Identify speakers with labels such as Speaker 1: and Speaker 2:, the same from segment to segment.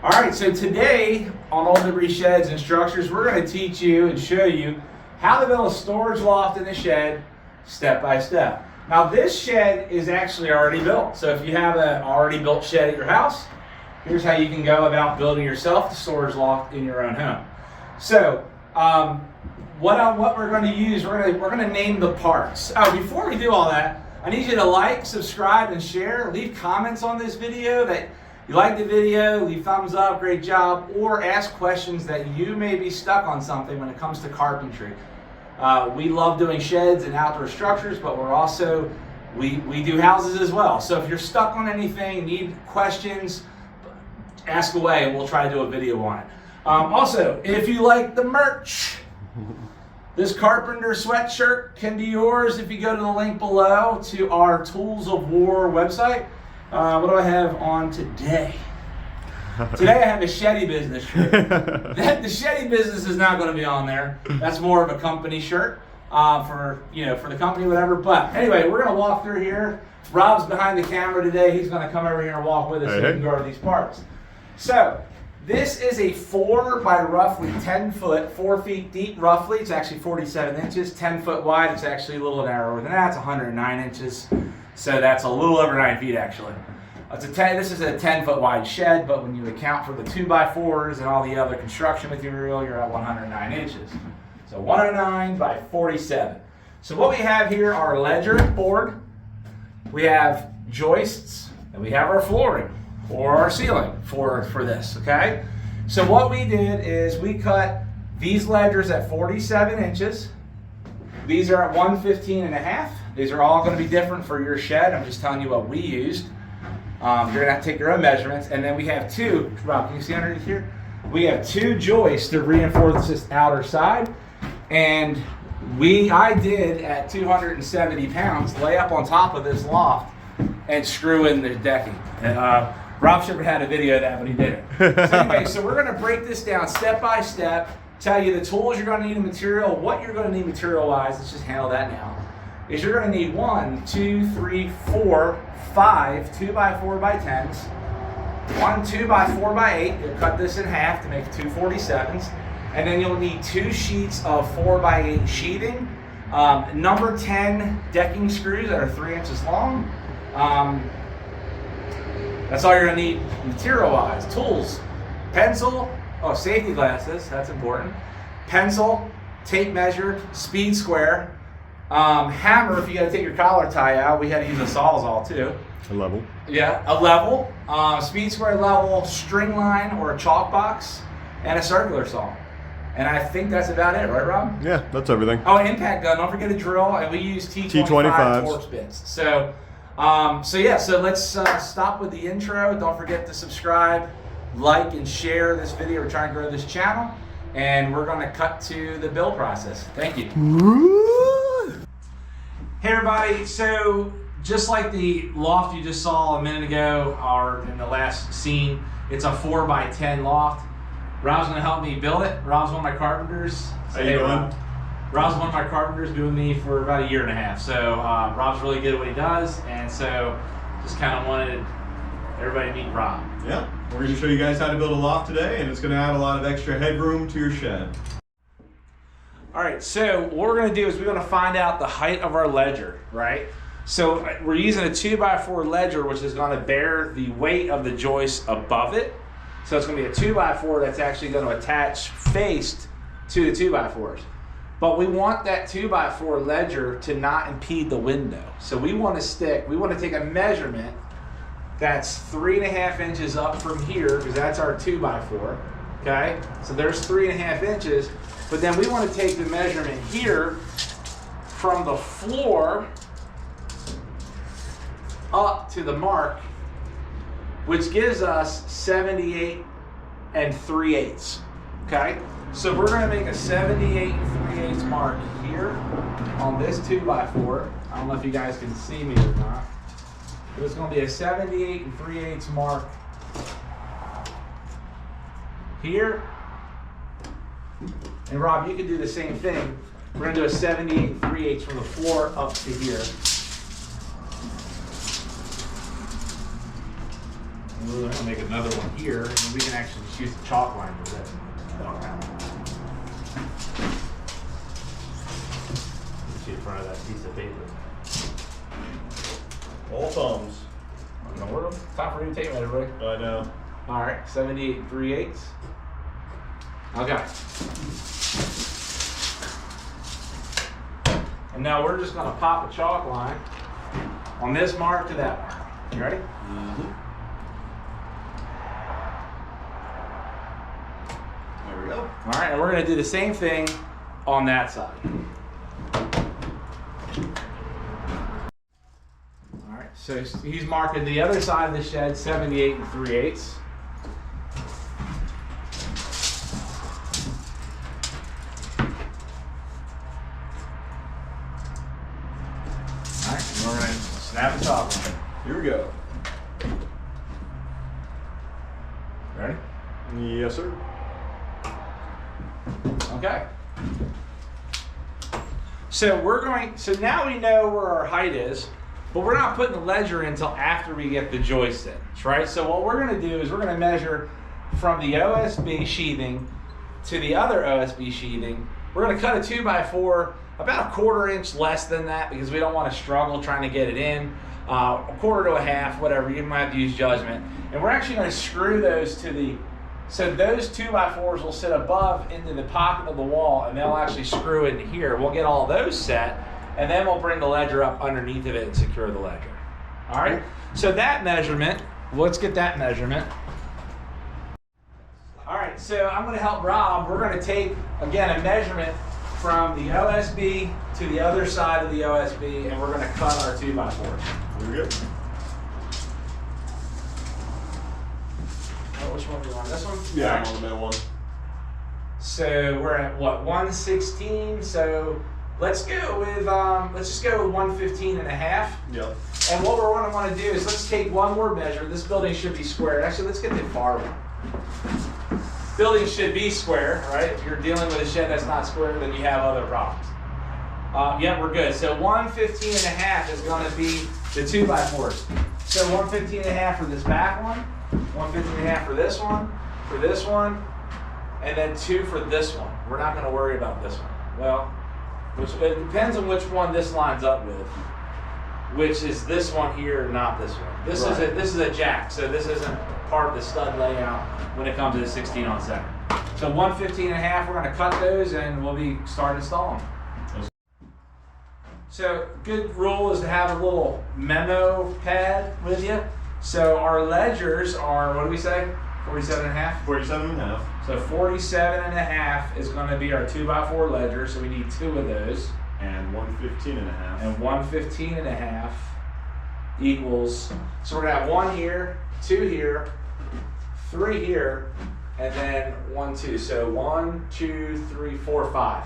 Speaker 1: All right, so today on Old Liberty Sheds and Structures, we're going to teach you and show you how to build a storage loft in the shed step by step. Now this shed is actually already built. So if you have an already built shed at your house, here's how you can go about building yourself a storage loft in your own home. So what we're going to use, we're going to name the parts. Oh, before we do all that, I need you to like, subscribe, and share. Leave comments on this video that you like the video, leave thumbs up, great job, or ask questions that you may be stuck on something when it comes to carpentry. We love doing sheds and outdoor structures, but we're also, we do houses as well. So if you're stuck on anything, need questions, ask away and we'll try to do a video on it. Also, if you like the merch, this carpenter sweatshirt can be yours if you go to the link below to our Tools of War website. What do I have on today? Today I have a Shetty business shirt. The Shetty business is not going to be on there. That's more of a company shirt for the company, whatever. But anyway, we're going to walk through here. Rob's behind the camera today. He's going to come over here and walk with us so we can go over these parts. So this is a 4 by roughly 10 foot, 4 feet deep roughly. It's actually 47 inches, 10 foot wide. It's actually a little narrower than that. It's 109 inches. So that's a little over 9 feet actually. This is a 10 foot wide shed, but when you account for the 2x4s and all the other construction material, you're at 109 inches. So 109 by 47. So what we have here are ledger board, we have joists, and we have our flooring or our ceiling for this, okay? So what we did is we cut these ledgers at 47 inches. These are at 115.5. These are all going to be different for your shed. I'm just telling you what we used. You're going to have to take your own measurements. And then we have two, Rob, can you see underneath here? We have two joists to reinforce this outer side. And I did, at 270 pounds, lay up on top of this loft and screw in the decking. And Rob should have had a video of that, but he didn't. So anyway, so we're going to break this down step by step, tell you the tools you're going to need in material, what you're going to need material-wise. Let's just handle that now. Is you're going to need 1, 2, 3, 4, 5 2x4 by 10s, 1 2x4 by 8. You'll cut this in half to make 2 47s, and then you'll need 2 sheets of 4 by 8 sheathing, number 10 decking screws that are 3 inches long. That's all you're going to need material-wise. Tools, pencil, safety glasses, that's important, pencil, tape measure, speed square, hammer if you got to take your collar tie out. We had to use a Sawzall too.
Speaker 2: A level.
Speaker 1: Yeah, a level, speed square level, string line or a chalk box, and a circular saw. And I think that's about it, right, Rob?
Speaker 2: Yeah, that's everything.
Speaker 1: Oh, impact gun. Don't forget a drill, and we use T25 torch bits. So let's stop with the intro. Don't forget to subscribe, like, and share this video. We're trying to grow this channel, and we're going to cut to the build process. Thank you. Hey everybody, so just like the loft you just saw a minute ago, or in the last scene, it's a 4 by 10 loft. Rob's gonna help me build it. Rob's one of my carpenters.
Speaker 2: How you doing?
Speaker 1: Rob's one of my carpenters, been with me for about 1.5 years. So Rob's really good at what he does, and so just kind of wanted everybody to meet Rob.
Speaker 2: Yeah, we're going to show you guys how to build a loft today, and it's going to add a lot of extra headroom to your shed.
Speaker 1: All right, so what we're gonna do is we're gonna find out the height of our ledger, right? So we're using a 2x4 ledger, which is gonna bear the weight of the joist above it. So it's gonna be a 2x4 that's actually gonna attach faced to the 2x4s. But we want that 2x4 ledger to not impede the window. So we wanna take a measurement that's 3.5 inches up from here, because that's our 2x4, okay? So there's 3.5 inches. But then we want to take the measurement here from the floor up to the mark, which gives us 78 3/8. Okay? So we're going to make a 78 3/8 mark here on this 2x4. I don't know if you guys can see me or not. But it's going to be a 78 3/8 mark here. And Rob, you can do the same thing. We're going to do a 78 3/8 from the floor up to here. And we're gonna make another one here, and we can actually just use the chalk line for this. Put you in front of that piece of paper.
Speaker 2: All thumbs.
Speaker 1: Time for you to take that, everybody.
Speaker 2: I know.
Speaker 1: All right, 78 3/8. Okay. And now we're just gonna pop a chalk line on this mark to that mark. You ready?
Speaker 2: Mm-hmm. There we go.
Speaker 1: All right, and we're gonna do the same thing on that side. All right, so he's marking the other side of the shed 78 3/8. All right, and we're gonna snap the top line.
Speaker 2: Here we go.
Speaker 1: Ready?
Speaker 2: Yes, sir.
Speaker 1: Okay. So now we know where our height is, but we're not putting the ledger in until after we get the joist in, right? So what we're gonna do is we're gonna measure from the OSB sheathing to the other OSB sheathing. We're gonna cut a 2x4 about a 1/4 inch less than that because we don't wanna struggle trying to get it in. A 1/4 to a half, whatever, you might have to use judgment. And we're actually gonna screw those to so those 2x4s will sit above into the pocket of the wall, and they'll actually screw into here. We'll get all those set, and then we'll bring the ledger up underneath of it and secure the ledger. All right, so that measurement, let's get that measurement. All right, so I'm gonna help Rob. We're gonna take, again, a measurement from the OSB to the other side of the OSB, and we're gonna cut our 2x4s.
Speaker 2: Here we go.
Speaker 1: Oh, which one do you want? This one?
Speaker 2: Yeah,
Speaker 1: All
Speaker 2: I'm
Speaker 1: right.
Speaker 2: on the middle one.
Speaker 1: So we're at what, 116? So let's go with let's just go with 115 and a half.
Speaker 2: Yep.
Speaker 1: And what we're gonna want to do is let's take one more measure. This building should be square. Actually, let's get the far one. Building should be square, right? If you're dealing with a shed that's not square, then you have other problems. Yeah, we're good. So 115 and a half is gonna be the 2x4s. So 115 and a half for this back one, 115 and a half for this one, and then 2 for this one. We're not gonna worry about this one. Well, it depends on which one this lines up with, which is this one here, not this one. This is a jack, so this isn't part of the stud layout when it comes to the 16 on center. So 115 and a half, we're gonna cut those and we'll be starting installing. So good rule is to have a little memo pad with you. So our ledgers are, what do we say? 47 and a half?
Speaker 2: 47 and a half.
Speaker 1: So 47 and a half is gonna be our 2x4 ledger, so we need 2 of those.
Speaker 2: And 115 and a half.
Speaker 1: And 115 and a half equals, so we're gonna have 1 here, 2 here, 3 here, and then 1, 2. So 1, 2, 3, 4, 5.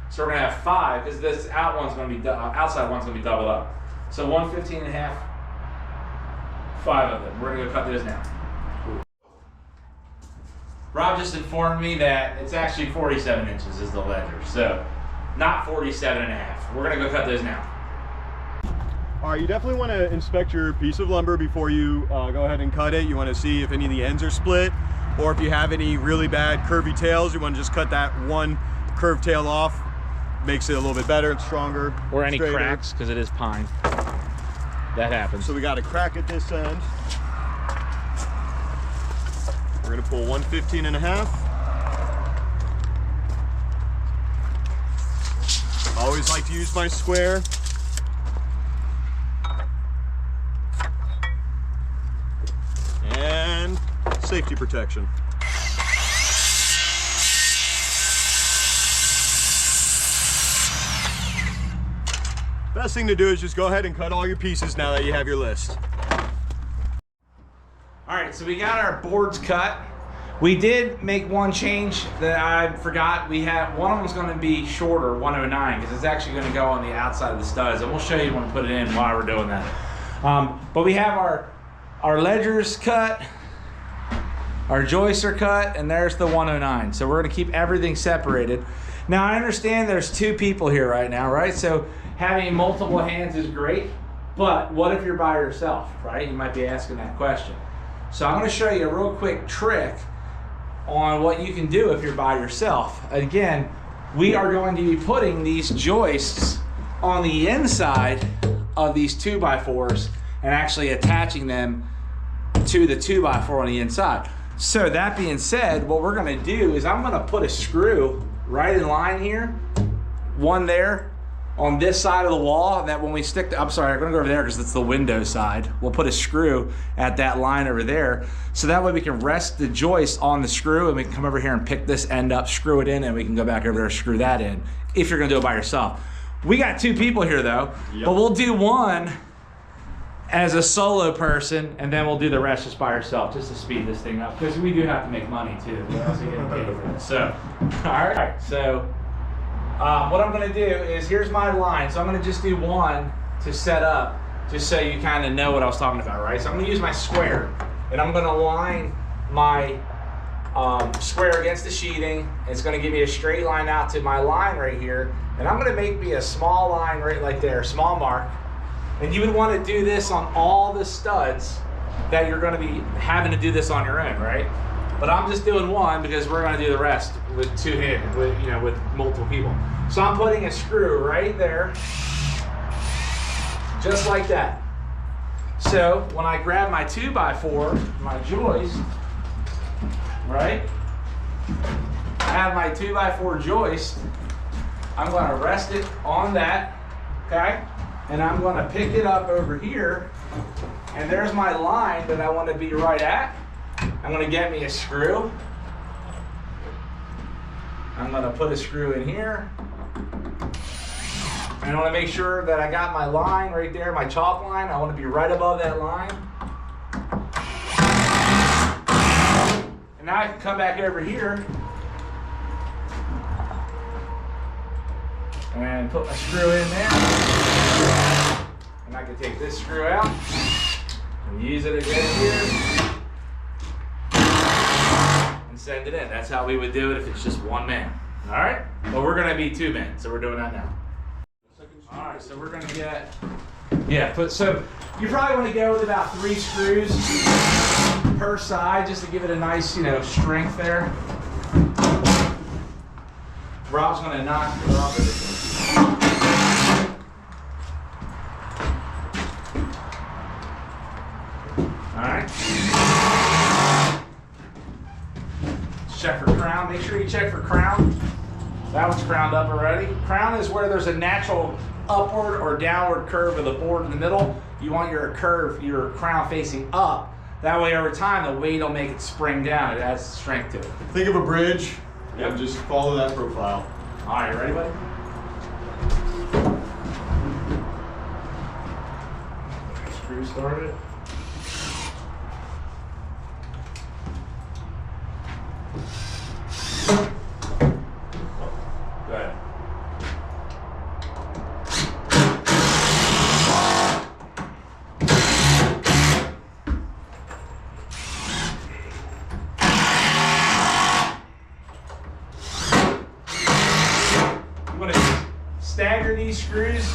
Speaker 1: So we're gonna have 5 because this outside one's gonna be doubled up. So 115 and a half, 5 of them. We're gonna go cut those now. Rob just informed me that it's actually 47 inches is the ledger, so not 47 and a half. We're gonna go cut those now.
Speaker 2: All right, you definitely want to inspect your piece of lumber before you go ahead and cut it. You want to see if any of the ends are split, or if you have any really bad curvy tails, you want to just cut that one curved tail off. Makes it a little bit better and stronger.
Speaker 1: Or any
Speaker 2: straighter.
Speaker 1: cracks, because it is pine. That happens.
Speaker 2: So we got a crack at this end. We're gonna pull 115 and a half. Always like to use my square. And safety protection. Best thing to do is just go ahead and cut all your pieces now that you have your list.
Speaker 1: All right, so we got our boards cut. We did make one change that I forgot. We have one of them's going to be shorter, 109, because it's actually going to go on the outside of the studs, and we'll show you when we put it in while we're doing that. But we have our ledgers cut, our joists are cut, and there's the 109. So we're going to keep everything separated. Now I understand there's 2 people here right now, right? So having multiple hands is great, but what if you're by yourself, right? You might be asking that question. So I'm going to show you a real quick trick on what you can do if you're by yourself. Again, we are going to be putting these joists on the inside of these 2x4s and actually attaching them to the 2x4 on the inside. So that being said, what we're going to do is I'm going to put a screw right in line here, one there on this side of the wall, that when we stick the, I'm sorry, I'm gonna go over there because it's the window side. We'll put a screw at that line over there. So that way we can rest the joist on the screw and we can come over here and pick this end up, screw it in, and we can go back over there and screw that in if you're gonna do it by yourself. We got 2 people here though, but we'll do one as a solo person and then we'll do the rest just by yourself, just to speed this thing up, because we do have to make money too. We're also getting paid for this. So, all right, so what I'm gonna do is, here's my line. So I'm gonna just do one to set up, just so you kind of know what I was talking about, right? So I'm gonna use my square, and I'm gonna line my square against the sheathing. It's gonna give me a straight line out to my line right here, and I'm gonna make me a small line right like there, small mark. And you would wanna do this on all the studs that you're gonna be having to do this on your own, right? But I'm just doing one because we're gonna do the rest with two-handed, with multiple people. So I'm putting a screw right there, just like that. So when I grab my 2x4, my joist, right? I have my 2x4 joist. I'm gonna rest it on that, okay? And I'm gonna pick it up over here, and there's my line that I wanna be right at. I'm gonna get me a screw. I'm gonna put a screw in here. And I wanna make sure that I got my line right there, my chalk line. I wanna be right above that line. And now I can come back over here and put my screw in there. And I can take this screw out and use it again here. Send it in. That's how we would do it if it's just one man. All right? But we're gonna be 2 men, so we're doing that now. All right, so we're gonna get, so you probably wanna go with about 3 screws per side just to give it a nice, strength there. Rob's gonna knock it off everything. All right? Check for crown. Make sure you check for crown. That one's crowned up already. Crown is where there's a natural upward or downward curve of the board in the middle. You want your crown facing up. That way over time the weight will make it spring down. It adds strength to it.
Speaker 2: Think of a bridge and just follow that profile.
Speaker 1: All right, ready, buddy? Screw started. Go ahead. You want to stagger these screws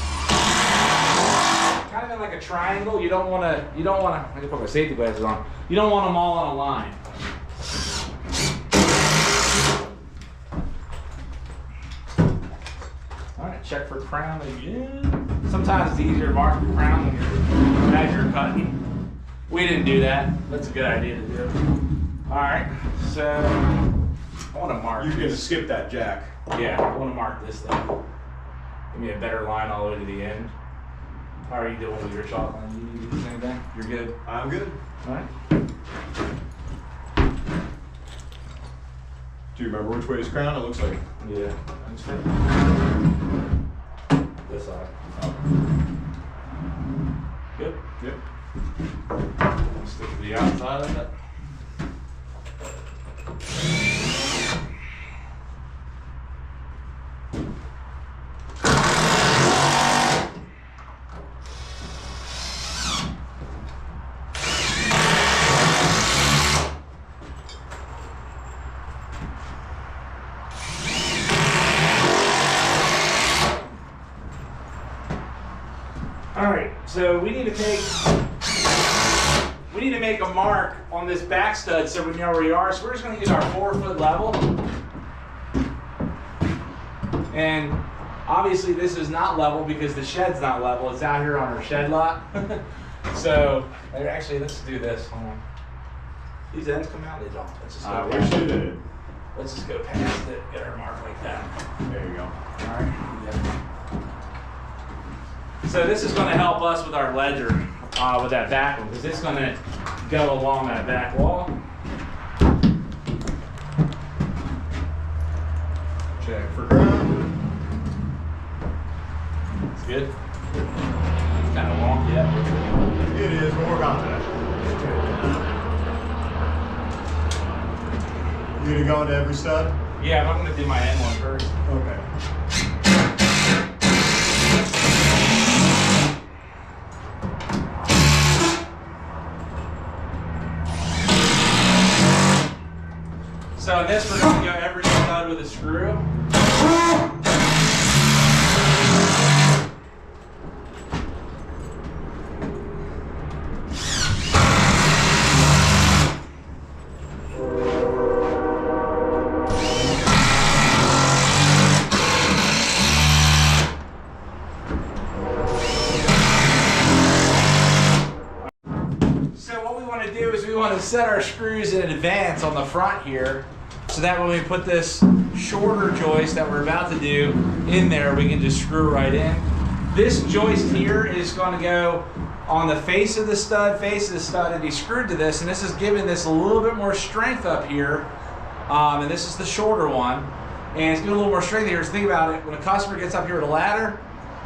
Speaker 1: kind of in like a triangle. You don't want to, I can put my safety glasses on. You don't want them all on a line. Check for crown again. Sometimes it's easier to mark the crown as you're cutting. We didn't do that. That's a good idea to do. All right, so I want to mark.
Speaker 2: You're going to skip that jack.
Speaker 1: Yeah, I want to mark this though. Give me a better line all the way to the end. How are you doing with your chalk line? You need to do anything? You're good?
Speaker 2: I'm good.
Speaker 1: All right.
Speaker 2: Do you remember which way is crown? It looks like.
Speaker 1: Yeah. This side. Good?
Speaker 2: Yep.
Speaker 1: Stick to the outside of it. All right, so we need to need to make a mark on this back stud so we know where we are. So we're just going to use our 4-foot level. And obviously this is not level because the shed's not level. It's out here on our shed lot. So actually, let's do this. Hold on. These ends come out. They don't. Let's just go past it. Let's just go past it. Get our mark like that.
Speaker 2: There you go.
Speaker 1: All right. Yeah. So this is going to help us with our ledger with that back one because it's going to go along that back wall.
Speaker 2: Check for ground.
Speaker 1: It's good. It's kind of wonky. Yeah.
Speaker 2: It is, but we're on that. You gonna go into every stud?
Speaker 1: Yeah, I'm going to do my end one first.
Speaker 2: Okay.
Speaker 1: So in this, we're going to go every stud with a screw. To set our screws in advance on the front here so that when we put this shorter joist that we're about to do in there, we can just screw right in. This joist here is going to go on the face of the stud and be screwed to this, and this is giving this a little bit more strength up here, and this is the shorter one, and it's giving a little more strength here. So think about it, when a customer gets up here with a ladder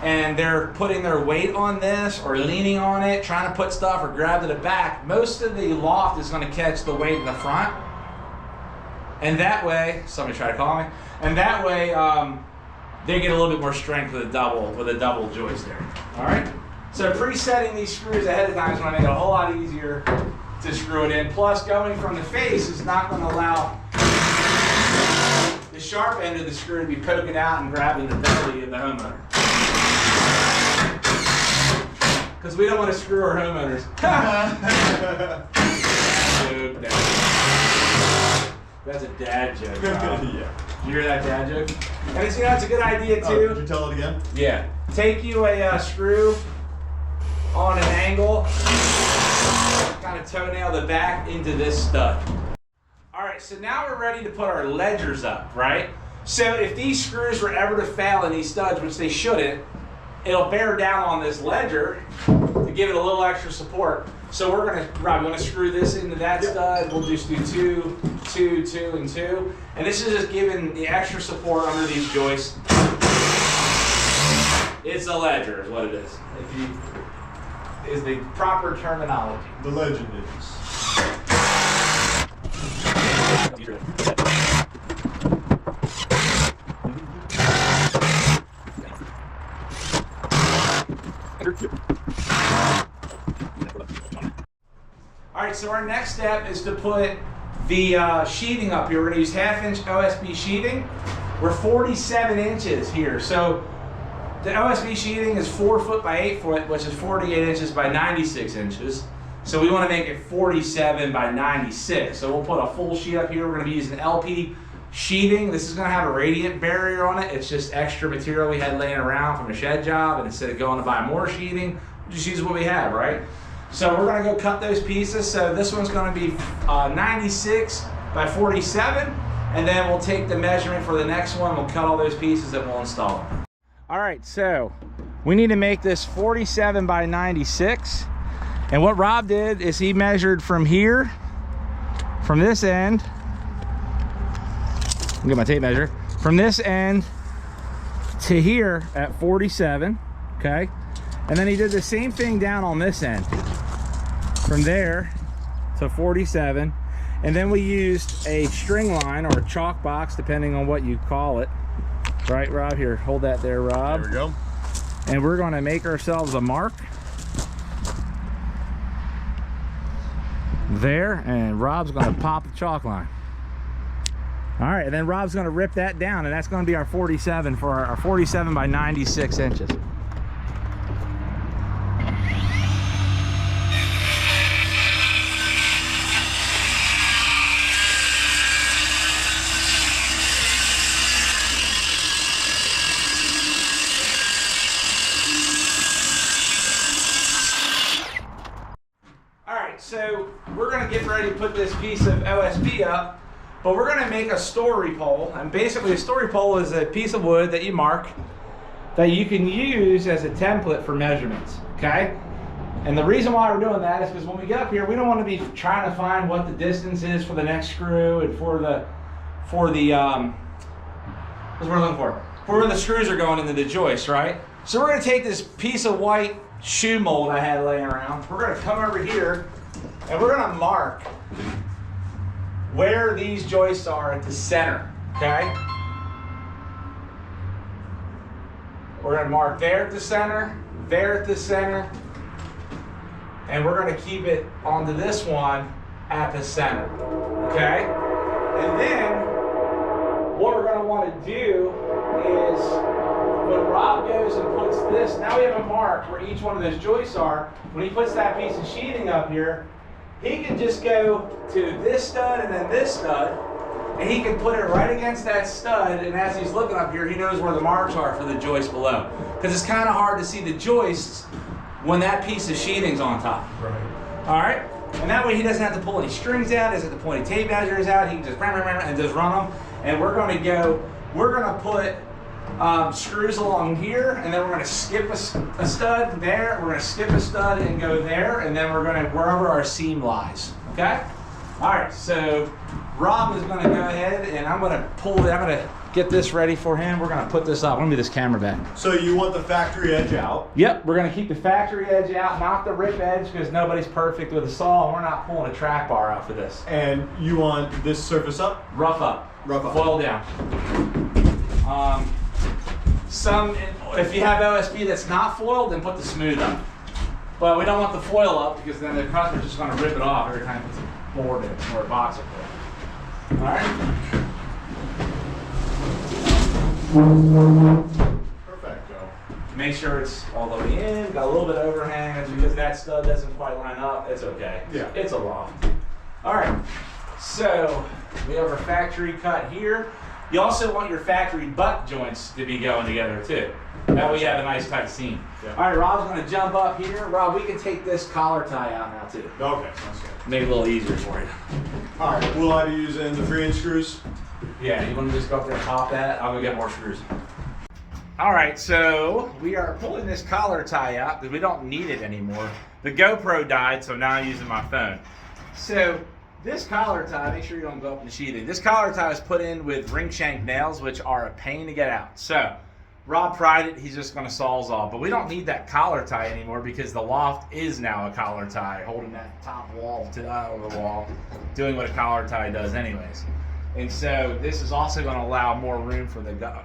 Speaker 1: and they're putting their weight on this or leaning on it, trying to put stuff or grab to the back, most of the loft is going to catch the weight in the front. And that way, somebody try to call me, and that way they get a little bit more strength with a double joist there. All right? So presetting these screws ahead of time is going to make it a whole lot easier to screw it in. Plus, going from the face is not going to allow the sharp end of the screw to be poking out and grabbing the belly of the homeowner. Because we don't want to screw our homeowners. That's a dad joke.
Speaker 2: Yeah.
Speaker 1: You hear that dad joke? And it's, it's a good idea too.
Speaker 2: Did you tell it again?
Speaker 1: Yeah. Take you a screw on an angle, kind of toenail the back into this stud. All right, so now we're ready to put our ledgers up, right? So if these screws were ever to fail in these studs, which they shouldn't, it'll bear down on this ledger to give it a little extra support. So we're gonna screw this into that stud. We'll just do 2, 2, 2, and 2. And this is just giving the extra support under these joists. It's a ledger is what it is. Is the proper terminology.
Speaker 2: The legend is.
Speaker 1: All right, so our next step is to put the sheeting up here. We're going to use 1/2 inch OSB sheeting. We're 47 inches here. So the OSB sheeting is 4 foot by 8 foot, which is 48 inches by 96 inches. So we want to make it 47 by 96. So we'll put a full sheet up here. We're going to be using LP sheeting. This is going to have a radiant barrier on it. It's just extra material we had laying around from a shed job, and instead of going to buy more sheeting, we'll just use what we have, right? So we're going to go cut those pieces. So this one's going to be 96 by 47, and then we'll take the measurement for the next one. We'll cut all those pieces and we'll install them. All right, so we need to make this 47 by 96. And what Rob did is he measured from here, from this end, I'll get my tape measure, from this end to here at 47, okay? And then he did the same thing down on this end, from there to 47. And then we used a string line or a chalk box, depending on what you call it. Right, Rob? Here, hold that there, Rob.
Speaker 2: There we go.
Speaker 1: And we're going to make ourselves a mark there, and Rob's going to pop the chalk line. All right, and then Rob's going to rip that down, and that's going to be our 47 for our 47 by 96 inches. already put this piece of OSB up, but we're going to make a story pole. And basically a story pole is a piece of wood that you mark that you can use as a template for measurements, okay? And the reason why we're doing that is because when we get up here, we don't want to be trying to find what the distance is for the next screw and for the what's we're looking for where the screws are going into the joist, right? So we're going to take this piece of white shoe mold I had laying around. We're going to come over here and we're going to mark where these joists are at the center, okay? We're going to mark there at the center, there at the center, and we're going to keep it onto this one at the center, okay? And then what we're going to want to do is when Rob goes and puts this, now we have a mark where each one of those joists are. When he puts that piece of sheeting up here, he can just go to this stud and then this stud, and he can put it right against that stud, and as he's looking up here, he knows where the marks are for the joist below. Because it's kind of hard to see the joists when that piece of sheeting's on top.
Speaker 2: Right.
Speaker 1: All right? And that way he doesn't have to pull any strings out, doesn't have to pull any tape measures out, he can just and just run them. And we're going to put screws along here, and then we're going to skip a stud there, we're going to skip a stud and go there, and then we're going to wherever our seam lies, okay? All right, so Rob is going to go ahead, and I'm going to get this ready for him. We're going to put this up. Let me move this camera back.
Speaker 2: So you want the factory edge out?
Speaker 1: Yep, we're going to keep the factory edge out, not the rip edge, because nobody's perfect with a saw, and we're not pulling a track bar out for this.
Speaker 2: And you want this surface up?
Speaker 1: Rough up.
Speaker 2: Rough up.
Speaker 1: Foil down. If you have OSB that's not foiled, then put the smooth up. But we don't want the foil up because then the customer's just going to rip it off every time it's a board in or a box up there. All right.
Speaker 2: Perfecto.
Speaker 1: Make sure it's all the way in. Got a little bit of overhang. That's because that stud doesn't quite line up. It's okay.
Speaker 2: Yeah.
Speaker 1: It's a loft. All right. So we have our factory cut here. You also want your factory butt joints to be going together too. That way you have a nice tight seam. Yeah. All right, Rob's going to jump up here. Rob, we can take this collar tie out now too.
Speaker 2: Okay, sounds good.
Speaker 1: Make it a little easier for you.
Speaker 2: All right, will I be using the 3-inch screws?
Speaker 1: Yeah, you want to just go up there and pop that? I'll go get more screws. All right, so we are pulling this collar tie out because we don't need it anymore. The GoPro died, so now I'm using my phone. So this collar tie, make sure you don't go up in the sheeting. This collar tie is put in with ring shank nails, which are a pain to get out. So Rob tried it, he's just gonna Sawzall, but we don't need that collar tie anymore because the loft is now a collar tie, holding that top wall to the wall, doing what a collar tie does anyways. And so this is also gonna allow more room for the, go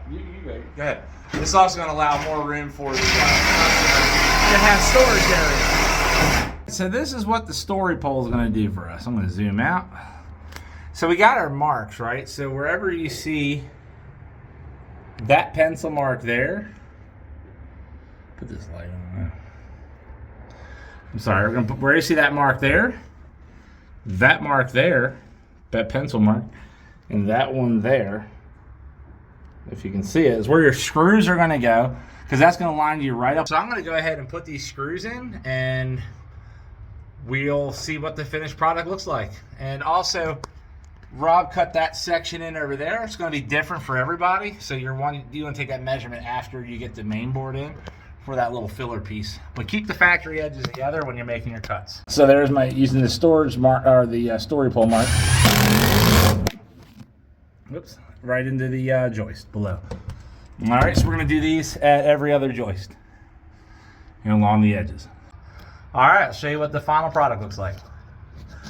Speaker 1: ahead. This is also gonna allow more room for the customer to have storage area. So this is what the story pole is going to do for us. I'm going to zoom out. So we got our marks, right? So wherever you see that pencil mark there, put this light on there. I'm sorry, we're going to put, where you see that mark there, that pencil mark, and that one there, if you can see it, is where your screws are going to go, because that's going to line you right up. So I'm going to go ahead and put these screws in, and we'll see what the finished product looks like. And also, Rob cut that section in over there. It's going to be different for everybody. So you want to take that measurement after you get the main board in for that little filler piece. But keep the factory edges together when you're making your cuts. So there's my using the storage mark or the story pole mark. Whoops, right into the joist below. All right, so we're going to do these at every other joist and along the edges. All right, I'll show you what the final product looks like.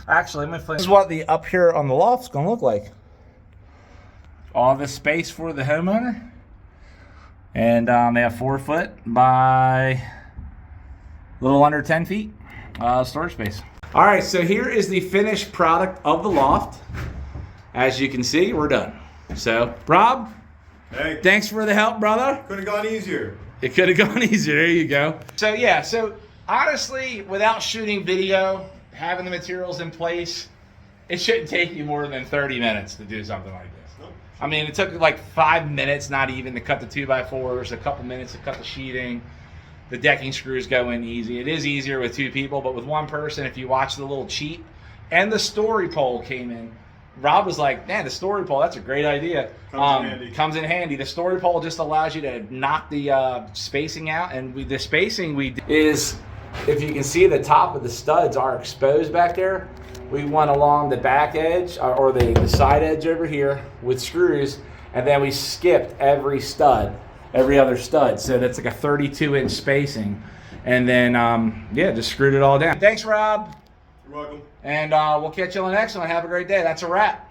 Speaker 1: Actually, this is what the up here on the loft's gonna look like. All this space for the homeowner. And they have 4 foot by a little under 10 feet storage space. All right, so here is the finished product of the loft. As you can see, we're done. So, Rob,
Speaker 2: hey,
Speaker 1: thanks for the help, brother.
Speaker 2: Could have gone easier.
Speaker 1: It could have gone easier, there you go. So yeah, honestly, without shooting video, having the materials in place, it shouldn't take you more than 30 minutes to do something like this.
Speaker 2: Nope.
Speaker 1: I mean, it took like 5 minutes, not even, to cut the 2x4s, a couple minutes to cut the sheeting. The decking screws go in easy. It is easier with 2 people, but with 1 person, if you watch the little cheat, and the story pole came in. Rob was like, man, the story pole, that's a great idea. Comes in handy. The story pole just allows you to knock the spacing out, and the spacing is, if you can see, the top of the studs are exposed back there. We went along the back edge or the side edge over here with screws, and then we skipped every stud, every other stud. So that's like a 32-inch spacing. And then, yeah, just screwed it all down. Thanks, Rob.
Speaker 2: You're welcome.
Speaker 1: And we'll catch you on the next one. Have a great day. That's a wrap.